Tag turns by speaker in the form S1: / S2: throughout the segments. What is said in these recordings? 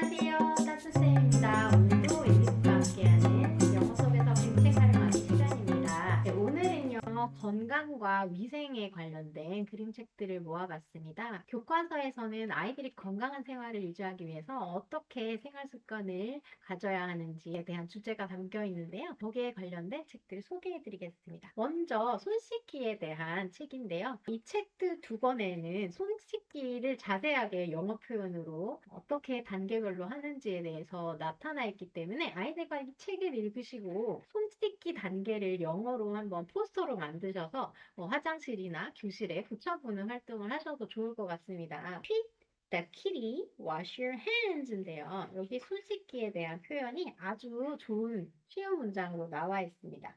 S1: 안녕하세요. 따스쌤입니다. 오늘도 일기과 함께하는 영어 수업에서 그림책 활용하기 시간입니다. 네, 오늘은요, 건강과 위생에 관련된 그림책들을 모아봤습니다. 교과서에서는 아이들이 건강한 생활을 유지하기 위해서 어떻게 생활 습관을 가져야 하는지에 대한 주제가 담겨 있는데요. 거기에 관련된 책들을 소개해드리겠습니다. 먼저 손 씻기에 대한 책인데요. 이 책들 두 권에는 손 씻기를 자세하게 영어 표현으로 어떻게 단계별로 하는지에 대해서 나타나 있기 때문에 아이들과 이 책을 읽으시고 손 씻기 단계를 영어로 한번 포스터로 만드셔서 화장실이나 교실에 붙여보는 활동을 하셔도 좋을 것 같습니다. Feed the kitty, wash your hands인데요. 여기 손 씻기에 대한 표현이 아주 좋은 쉬운 문장으로 나와 있습니다.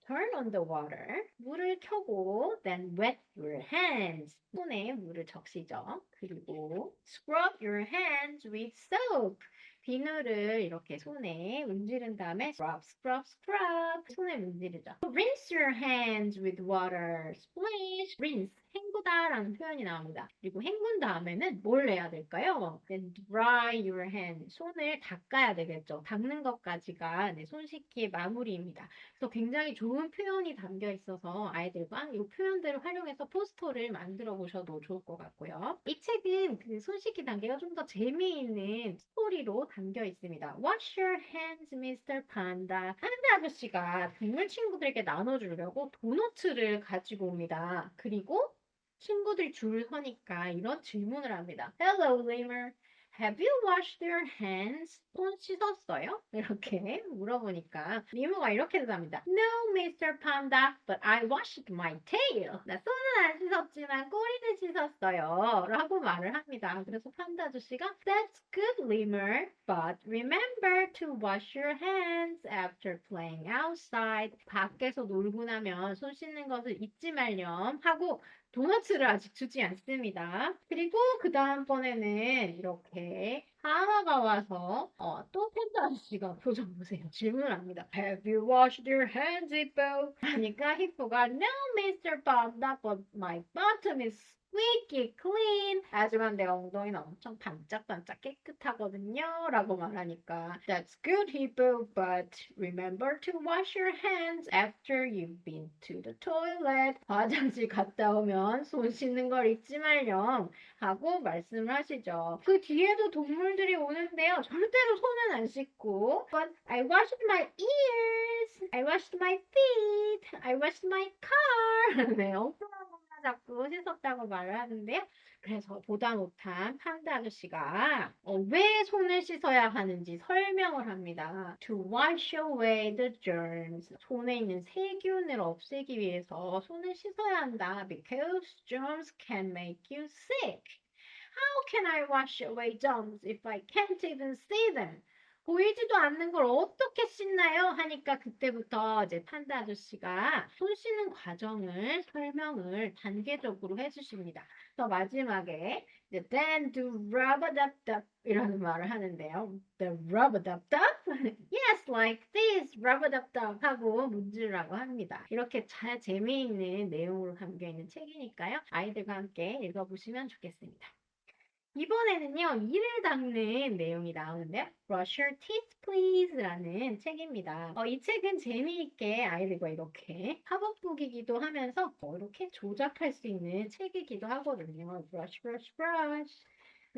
S1: Turn on the water. 물을 켜고 then wet your hands. 손에 물을 적시죠. 그리고 scrub your hands with soap. 비누를 이렇게 손에 문지른 다음에 scrub, scrub, scrub. 손에 문지르죠. Rinse your hands with water. Splash. Rinse. 헹구다라는 표현이 나옵니다. 그리고 헹군 다음에는 뭘 해야 될까요? Then dry your hands. 손을 닦아야 되겠죠. 닦는 것까지가 손 씻기의 마무리입니다. 그래서 굉장히 좋은 표현이 담겨 있어서 아이들과 이 표현들을 활용해서 포스터를 만들어 보셔도 좋을 것 같고요. 이 책은 그 손 씻기 단계가 좀 더 재미있는 스토리로 담겨 있습니다. Wash your hands, Mr. Panda. 판다 아저씨가 동물 친구들에게 나눠주려고 도너츠를 가지고 옵니다. 그리고 친구들 줄 서니까 이런 질문을 합니다. Hello, lemur. Have you washed your hands? 손 씻었어요? 이렇게 물어보니까 리무가 이렇게 대답합니다. No, Mr. Panda, but I washed my tail. 나 손은 안 씻었지만 꼬리는 씻었어요. 라고 말을 합니다. 그래서 판다 아저씨가 That's good, lemur, but remember to wash your hands after playing outside. 밖에서 놀고 나면 손 씻는 것을 잊지 말렴 하고 도너츠를 아직 주지 않습니다. 그리고 그 다음번에는 이렇게 하마가 와서 또 팬더 아저씨가 표정 보세요. 질문합니다. Have you washed your hands, Hippo? 하니까 히포가 No, Mr. Panda, but my bottom is squeaky clean. 하지만 내 엉덩이는 엄청 반짝반짝 깨끗하거든요. 라고 말하니까 That's good, Hippo, but remember to wash your hands after you've been to the toilet. 화장실 갔다 오면 손 씻는 걸 잊지 말렴 하고 말씀을 하시죠. 그 뒤에도 동물들이 오는데요. 절대로 손은 안 씻고 But I washed my ears, I washed my feet, I washed my car. 네, 엉뚱한 것만 자꾸 씻었다고 말을 하는데요. 그래서 보다 못한 판다 아저씨가 왜 손을 씻어야 하는지 설명을 합니다. To wash away the germs. 손에 있는 세균을 없애기 위해서 손을 씻어야 한다. Because germs can make you sick. How can I wash away germs if I can't even see them? 보이지도 않는 걸 어떻게 씻나요? 하니까 그때부터 이제 판다 아저씨가 손 씻는 과정을 설명을 단계적으로 해주십니다. 그래서 마지막에 이제 then do rub-a-dub-dub 이라는 말을 하는데요. The rub-a-dub-dub? Yes, like this rub-a-dub-dub 하고 문지르라고 합니다. 이렇게 잘 재미있는 내용으로 담겨있는 책이니까요. 아이들과 함께 읽어보시면 좋겠습니다. 이번에는요, 이를 닦는 내용이 나오는데요. Brush your teeth, please 라는 책입니다. 이 책은 재미있게 아이들과 이렇게 합업북이기도 하면서 이렇게 조작할 수 있는 책이기도 하거든요. Brush, brush, brush.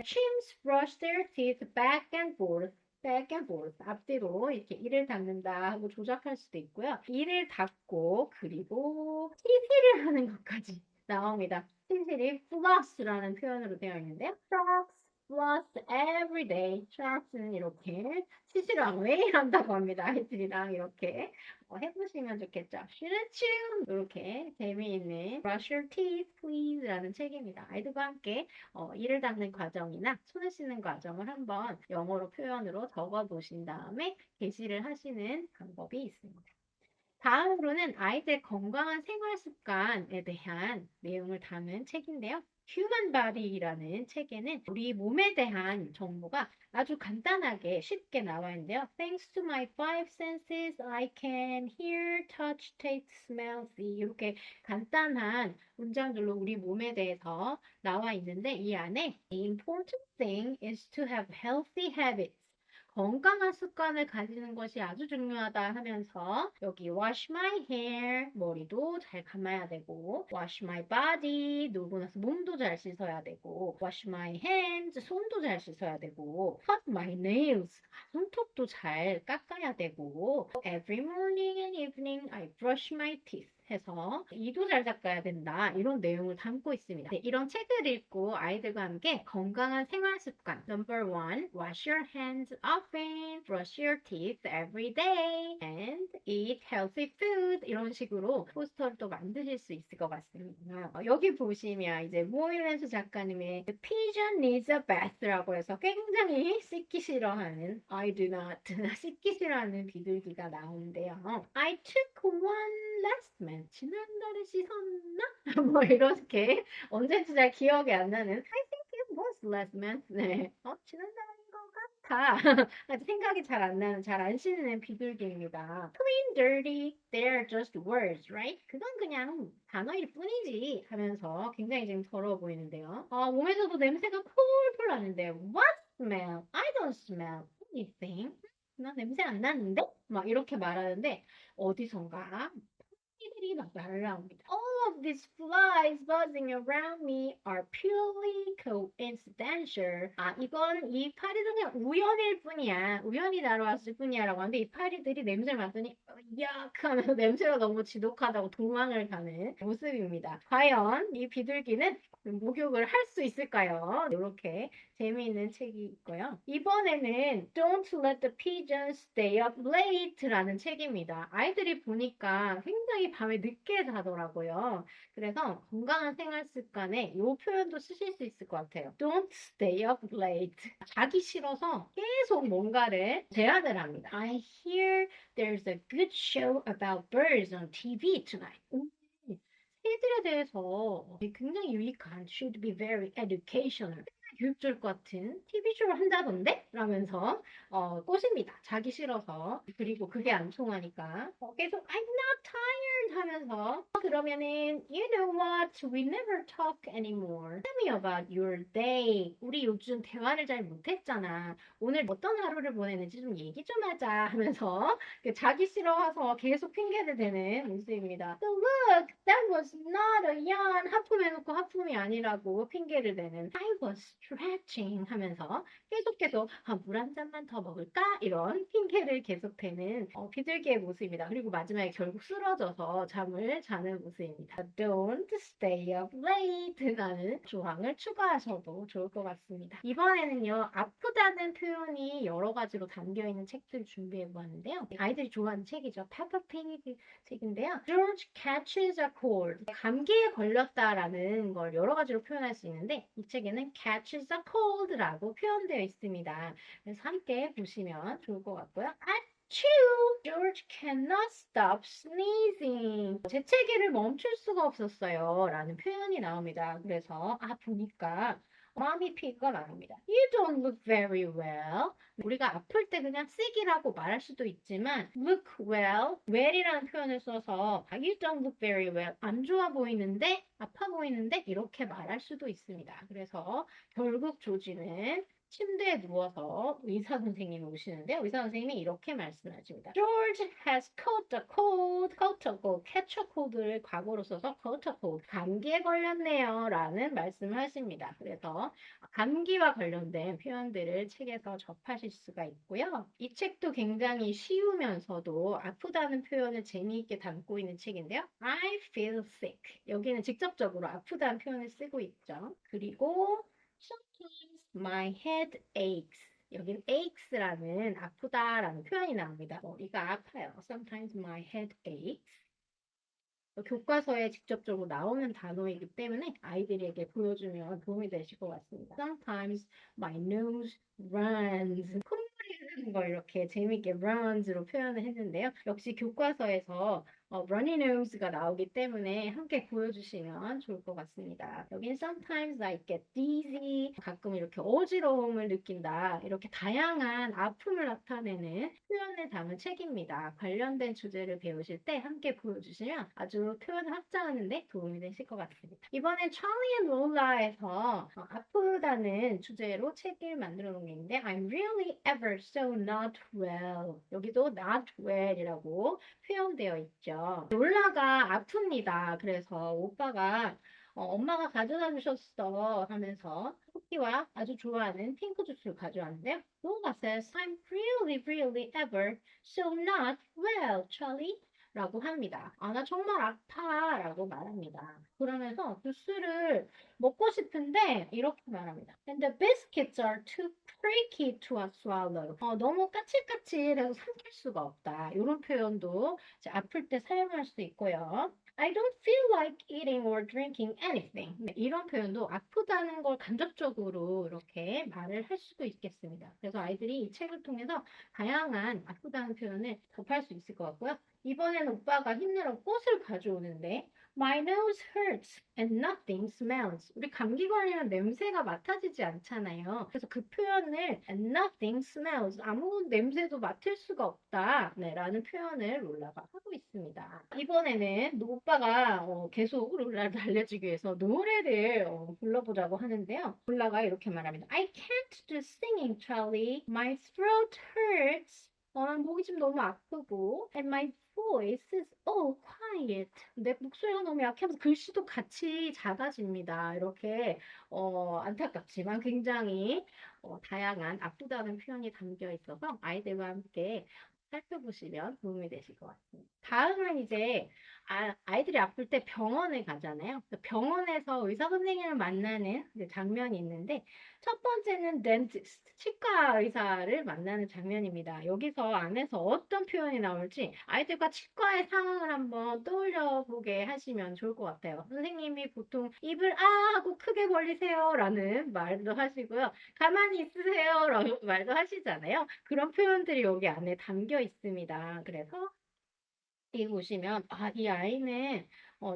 S1: Chimps brush their teeth back and forth. back and forth. 앞뒤로 이렇게 이를 닦는다 하고 조작할 수도 있고요. 이를 닦고 그리고 치실을 하는 것까지 나옵니다. 치실이 floss라는 표현으로 되어 있는데요. floss every day. sharks는 이렇게 치실을 매일 한다고 합니다. 아이들이랑 이렇게 해보시면 좋겠죠. 슈르춤 이렇게 재미있는 Brush your teeth, please 라는 책입니다. 아이들과 함께 이를 닦는 과정이나 손을 씻는 과정을 한번 영어로 표현으로 적어 놓으신 다음에 게시를 하시는 방법이 있습니다. 다음으로는 아이들 건강한 생활 습관에 대한 내용을 담은 책인데요. Human Body라는 책에는 우리 몸에 대한 정보가 아주 간단하게 쉽게 나와 있는데요. Thanks to my five senses, I can hear, touch, taste, smell, see. 이렇게 간단한 문장들로 우리 몸에 대해서 나와 있는데 이 안에 The important thing is to have healthy habits. 건강한 습관을 가지는 것이 아주 중요하다 하면서 여기 wash my hair 머리도 잘 감아야 되고 wash my body 놀고 나서 몸도 잘 씻어야 되고 wash my hands 손도 잘 씻어야 되고 cut my nails 손톱도 잘 깎아야 되고 every morning and evening I brush my teeth 해서 이도 잘 닦아야 된다 이런 내용을 담고 있습니다. 네, 이런 책을 읽고 아이들과 함께 건강한 생활 습관 Number one, wash your hands often, brush your teeth every day, and eat healthy food 이런 식으로 포스터를 또 만드실 수 있을 것 같습니다. 여기 보시면 이제 모일랜스 작가님의 The Pigeon Needs a Bath라고 해서 굉장히 씻기 싫어하는 I do not 씻기 싫어하는 비둘기가 나오는데요. I took one last man 지난달에 씻었나? 뭐 이렇게 언제인지 잘 기억이 안 나는 I think it was last month 네. 지난달인 것 같아 아직 생각이 잘 안 나는 잘 안 씻는 비둘기입니다. Clean, dirty, they're just words, right? 그건 그냥 단어일 뿐이지 하면서 굉장히 지금 더러워 보이는데요. 몸에서도 냄새가 폴폴 나는데 What smell? I don't smell anything. 나 냄새 안 나는데? 막 이렇게 말하는데 어디선가 새들이 막 날아옵니다. All of these flies buzzing around me are purely coincidental. 이건 이 파리는 그냥 우연일 뿐이야. 우연히 날아왔을 뿐이야 라고 하는데 이 파리들이 냄새를 맡더니 약 하면서 냄새가 너무 지독하다고 도망을 가는 모습입니다. 과연 이 비둘기는 목욕을 할 수 있을까요? 이렇게 재미있는 책이 있고요. 이번에는 Don't Let the Pigeons Stay Up Late라는 책입니다. 아이들이 보니까 굉장히 밤에 늦게 자더라고요. 그래서 건강한 생활 습관에 이 표현도 쓰실 수 있을 것 같아요. Don't stay up late. 자기 싫어서 계속 뭔가를 제안을 합니다. I hear there's a good show about birds on TV tonight. 새들에 대해서 굉장히 유익한 should be very educational. 교육적 같은 TV쇼를 한다던데? 라면서 꼬십니다. 자기 싫어서. 그리고 그게 안 통하니까 계속 I'm not tired 하면서 그러면은 You know what? We never talk anymore. Tell me about your day. 우리 요즘 대화를 잘 못했잖아. 오늘 어떤 하루를 보내는지 좀 얘기 좀 하자 하면서 자기 싫어해서 계속 핑계를 대는 모습입니다. So look, that was not a yawn. 하품해놓고 하품이 아니라고 핑계를 대는 I was stretching 하면서 계속 물 한 잔만 더 먹을까? 이런 핑계를 계속 대는 비둘기의 모습입니다. 그리고 마지막에 결국 쓰러져서 잠을 자는 모습입니다. Don't stay up late 라는 조항을 추가하셔도 좋을 것 같습니다. 이번에는요. 아프다는 표현이 여러 가지로 담겨있는 책들 준비해 보았는데요. 아이들이 좋아하는 책이죠. Peppa Pig 책인데요. George catches a cold. 감기에 걸렸다라는 걸 여러 가지로 표현할 수 있는데 이 책에는 catches a cold라고 표현되어 있습니다. 그래서 함께 보시면 좋을 것 같고요. 아츄! George cannot stop sneezing. 재채기를 멈출 수가 없었어요. 라는 표현이 나옵니다. 그래서 보니까 마미 피그가 말합니다. You don't look very well. 우리가 아플 때 그냥 sick이라고 말할 수도 있지만 look well, well이라는 표현을 써서 you don't look very well. 안 좋아 보이는데, 아파 보이는데 이렇게 말할 수도 있습니다. 그래서 결국 조지는 침대에 누워서 의사 선생님이 오시는데 의사 선생님이 이렇게 말씀하십니다. George has caught a cold, caught a cold, catch a cold를 과거로 써서 caught a cold, 감기에 걸렸네요 라는 말씀을 하십니다. 그래서 감기와 관련된 표현들을 책에서 접하실 수가 있고요. 이 책도 굉장히 쉬우면서도 아프다는 표현을 재미있게 담고 있는 책인데요. I feel sick. 여기는 직접적으로 아프다는 표현을 쓰고 있죠. 그리고 Sometimes my head aches. 여긴 aches라는 아프다라는 표현이 나옵니다. 머리가 아파요. Sometimes my head aches. 교과서에 직접적으로 나오는 단어이기 때문에 아이들에게 보여주면 도움이 되실 것 같습니다. Sometimes my nose runs. 콧물이 흐르는 걸 이렇게 재미있게 runs로 표현을 했는데요. 역시 교과서에서 runny nose가 나오기 때문에 함께 보여주시면 좋을 것 같습니다. 여긴 sometimes I get dizzy, 가끔 이렇게 어지러움을 느낀다. 이렇게 다양한 아픔을 나타내는 표현을 담은 책입니다. 관련된 주제를 배우실 때 함께 보여주시면 아주 표현을 확장하는 데 도움이 되실 것 같습니다. 이번엔 Charlie and Lola에서 아프다는 주제로 책을 만들어 놓은 게 있는데 I'm really ever so not well. 여기도 not well이라고 표현되어 있죠. 롤라가 아픕니다. 그래서 오빠가 엄마가 가져다 주셨어 하면서 쿠키와 아주 좋아하는 핑크 주스를 가져왔는데요. 롤라 says I'm really really ever so not well, Charlie. 라고 합니다. 나 정말 아파 라고 말합니다. 그러면서 주스를 먹고 싶은데 이렇게 말합니다. And the biscuits are too tricky to swallow. 너무 까칠까칠해서 삼킬 수가 없다. 이런 표현도 이제 아플 때 사용할 수 있고요. I don't feel like eating or drinking anything. 이런 표현도 아프다는 걸 간접적으로 이렇게 말을 할 수도 있겠습니다. 그래서 아이들이 이 책을 통해서 다양한 아프다는 표현을 접할 수 있을 것 같고요. 이번엔 오빠가 힘내러 꽃을 가져오는데 My nose hurts and nothing smells. 우리 감기 걸리면 냄새가 맡아지지 않잖아요. 그래서 그 표현을 and nothing smells. 아무 냄새도 맡을 수가 없다. 네, 라는 표현을 롤라가 하고 있습니다. 이번에는 오빠가 계속 롤라를 달래주기 위해서 노래를 불러보자고 하는데요. 롤라가 이렇게 말합니다. I can't do singing, Charlie. My throat hurts. 목이 좀 너무 아프고 and my voice is all quiet. 내 목소리가 너무 약해서 글씨도 같이 작아집니다. 이렇게 안타깝지만 굉장히 다양한 아프다는 표현이 담겨 있어서 아이들과 함께 살펴보시면 도움이 되실 것 같습니다. 다음은 이제 아이들이 아플 때 병원에 가잖아요. 병원에서 의사 선생님을 만나는 장면이 있는데 첫 번째는 dentist, 치과 의사를 만나는 장면입니다. 여기서 안에서 어떤 표현이 나올지 아이들과 치과의 상황을 한번 떠올려 보게 하시면 좋을 것 같아요. 선생님이 보통 입을 하고 크게 벌리세요 라는 말도 하시고요. 가만히 있으세요 라는 말도 하시잖아요. 그런 표현들이 여기 안에 담겨 있습니다. 그래서 여기 보시면 이 아이는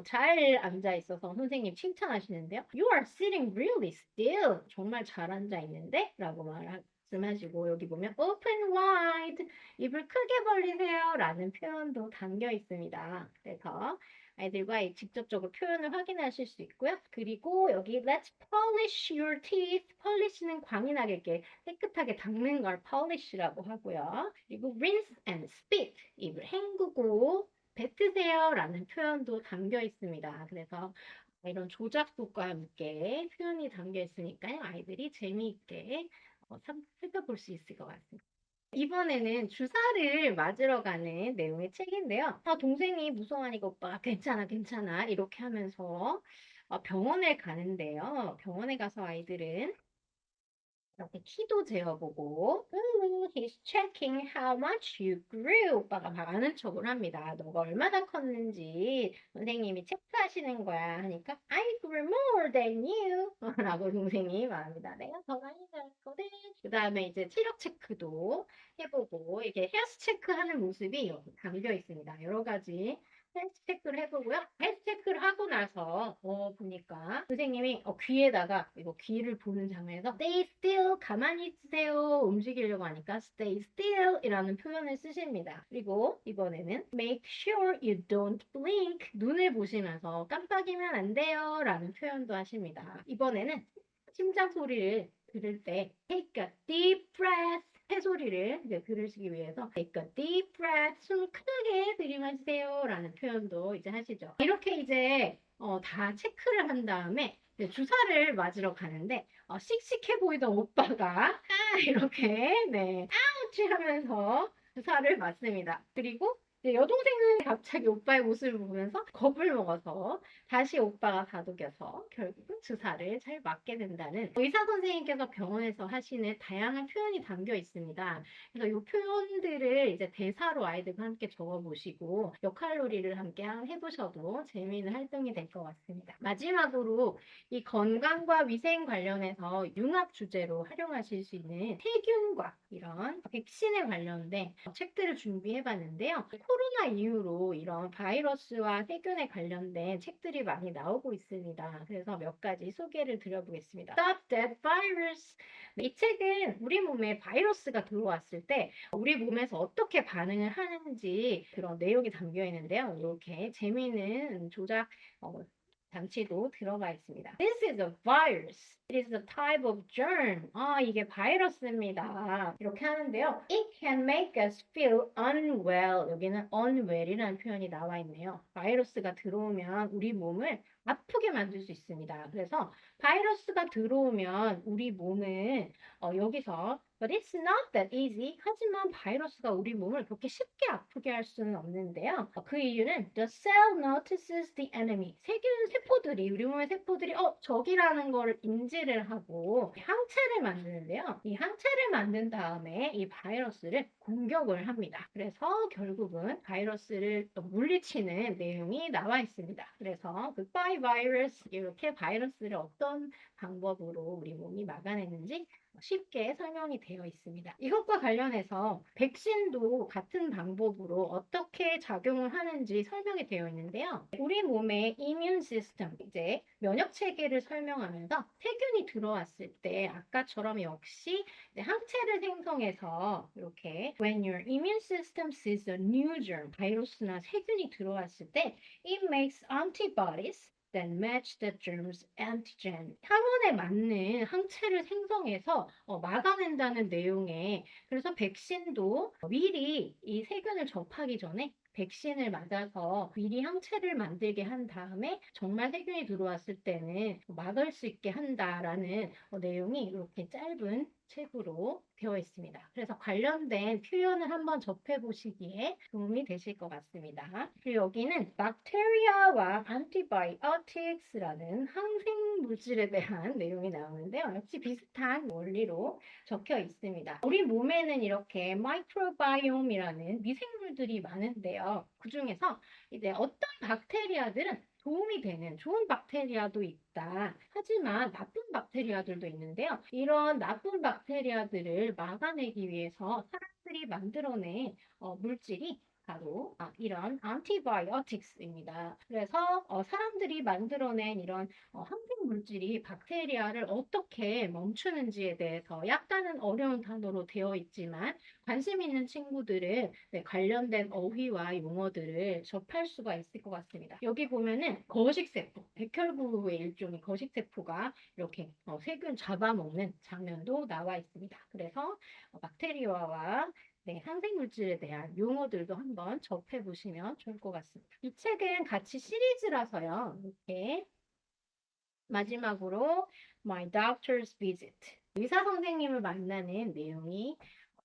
S1: 잘 앉아 있어서 선생님 칭찬하시는데요. You are sitting really still. 정말 잘 앉아 있는데? 라고 말씀하시고 여기 보면 open wide. 입을 크게 벌리세요. 라는 표현도 담겨 있습니다. 그래서 아이들과 직접적으로 표현을 확인하실 수 있고요. 그리고 여기 let's polish your teeth. polish는 광이 나게 이렇게 깨끗하게 닦는 걸 polish라고 하고요. 그리고 rinse and spit. 입을 헹구고 뱉으세요 라는 표현도 담겨 있습니다. 그래서 이런 조작법과 함께 표현이 담겨 있으니까요. 아이들이 재미있게 살펴볼 수 있을 것 같습니다. 이번에는 주사를 맞으러 가는 내용의 책인데요. 동생이 무서워하니까 오빠가 괜찮아, 괜찮아 이렇게 하면서 병원에 가는데요. 병원에 가서 아이들은 이렇게 키도 재어보고 he's checking how much you grew. 오빠가 막 아는 척을 합니다. 너가 얼마나 컸는지 선생님이 체크하시는 거야 하니까 I grew more than you 라고 동생이 말합니다. 내가 더 많이 자랐거든. 그 다음에 이제 체력 체크도 해보고 이게 헬스 체크하는 모습이 여기 담겨 있습니다. 여러 가지 헬스 체크를 해보고요. 헬스 체크를 하고 나서 보니까 선생님이 귀에다가 이거 귀를 보는 장면에서 stay still 가만히 있으세요 움직이려고 하니까 stay still 이라는 표현을 쓰십니다. 그리고 이번에는 make sure you don't blink 눈을 보시면서 깜빡이면 안 돼요 라는 표현도 하십니다. 이번에는 심장 소리를 들을 때 take a deep breath 폐소리를 이제 들으시기 위해서 take a deep breath 숨을 크게 들이마시세요 라는 표현도 이제 하시죠. 이렇게 이제 다 체크를 한 다음에 주사를 맞으러 가는데 씩씩해 보이던 오빠가 이렇게 네 아우치 하면서 주사를 맞습니다. 그리고 여동생은 갑자기 오빠의 모습을 보면서 겁을 먹어서 다시 오빠가 다독여서 결국은 주사를 잘 맞게 된다는 의사 선생님께서 병원에서 하시는 다양한 표현이 담겨 있습니다. 그래서 이 표현들을 이제 대사로 아이들과 함께 적어보시고 역할놀이를 함께 해보셔도 재미있는 활동이 될 것 같습니다. 마지막으로 이 건강과 위생 관련해서 융합 주제로 활용하실 수 있는 세균과 이런 백신에 관련된 책들을 준비해 봤는데요. 코로나 이후로 이런 바이러스와 세균에 관련된 책들이 많이 나오고 있습니다. 그래서 몇 가지 소개를 드려보겠습니다. Stop That Virus. 이 책은 우리 몸에 바이러스가 들어왔을 때 우리 몸에서 어떻게 반응을 하는지 그런 내용이 담겨 있는데요. 이렇게 재미있는 조작 장치도 들어가 있습니다. This is a virus. It is a type of germ. 이게 바이러스입니다. 이렇게 하는데요. It can make us feel unwell. 여기는 unwell이라는 표현이 나와 있네요. 바이러스가 들어오면 우리 몸을 아프게 만들 수 있습니다. 그래서 바이러스가 들어오면 우리 몸은 여기서 But it's not that easy. 하지만 바이러스가 우리 몸을 그렇게 쉽게 아프게 할 수는 없는데요. 그 이유는 the cell notices the enemy. 세포들이 우리 몸의 세포들이 적이라는 걸 인지를 하고 항체를 만드는데요. 이 항체를 만든 다음에 이 바이러스를 공격을 합니다. 그래서 결국은 바이러스를 물리치는 내용이 나와 있습니다. 그래서 goodbye virus 이렇게 바이러스를 어떤 방법으로 우리 몸이 막아내는지 쉽게 설명이 되어 있습니다. 이것과 관련해서 백신도 같은 방법으로 어떻게 작용을 하는지 설명이 되어 있는데요. 우리 몸의 이뮨 시스템, 이제 면역 체계를 설명하면서 세균이 들어왔을 때 아까처럼 역시 항체를 생성해서 이렇게 When your immune system sees a new germ, 바이러스나 세균이 들어왔을 때 it makes antibodies that match the germ's antigen. 항원에 맞는 항체를 생성해서 막아낸다는 내용에 그래서 백신도 미리 이 세균을 접하기 전에 백신을 맞아서 미리 항체를 만들게 한 다음에 정말 세균이 들어왔을 때는 막을 수 있게 한다라는 내용이 이렇게 짧은 책으로 되어 있습니다. 그래서 관련된 표현을 한번 접해보시기에 도움이 되실 것 같습니다. 그리고 여기는 박테리아와 antibiotics라는 항생 물질에 대한 내용이 나오는데요. 역시 비슷한 원리로 적혀 있습니다. 우리 몸에는 이렇게 마이크로바이옴이라는 미생물들이 많은데요. 그 중에서 이제 어떤 박테리아들은 도움이 되는 좋은 박테리아도 있다. 하지만 나쁜 박테리아들도 있는데요. 이런 나쁜 박테리아들을 막아내기 위해서 사람들이 만들어낸 물질이 바로 이런 antibiotics입니다. 그래서 사람들이 만들어낸 이런 항생 물질이 박테리아를 어떻게 멈추는지에 대해서 약간은 어려운 단어로 되어 있지만 관심 있는 친구들은 관련된 어휘와 용어들을 접할 수가 있을 것 같습니다. 여기 보면은 거식세포, 백혈구의 일종의 거식세포가 이렇게 세균 잡아먹는 장면도 나와 있습니다. 그래서 박테리아와 항생물질에 대한 용어들도 한번 접해보시면 좋을 것 같습니다. 이 책은 같이 시리즈라서요. 이렇게 마지막으로 My Doctor's Visit. 의사 선생님을 만나는 내용이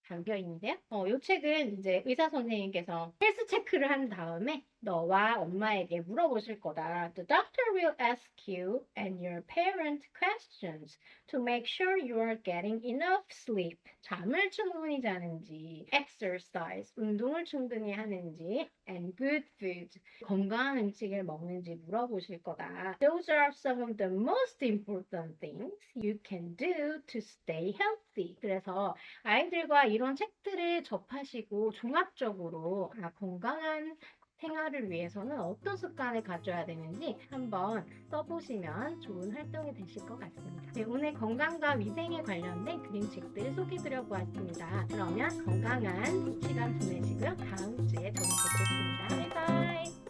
S1: 담겨 있는데요. 이 책은 이제 의사 선생님께서 헬스 체크를 한 다음에 너와 엄마에게 물어보실 거다. The doctor will ask you and your parent questions to make sure you are getting enough sleep. 잠을 충분히 자는지, exercise, 운동을 충분히 하는지, and good food, 건강한 음식을 먹는지 물어보실 거다. Those are some of the most important things you can do to stay healthy. 그래서 아이들과 이런 책들을 접하시고 종합적으로 건강한 생활을 위해서는 어떤 습관을 가져야 되는지 한번 써보시면 좋은 활동이 되실 것 같습니다. 네, 오늘 건강과 위생에 관련된 그림책들 소개드려 보았습니다. 그러면 건강한 시간 보내시고요. 다음 주에 또 뵙겠습니다. 바이바이.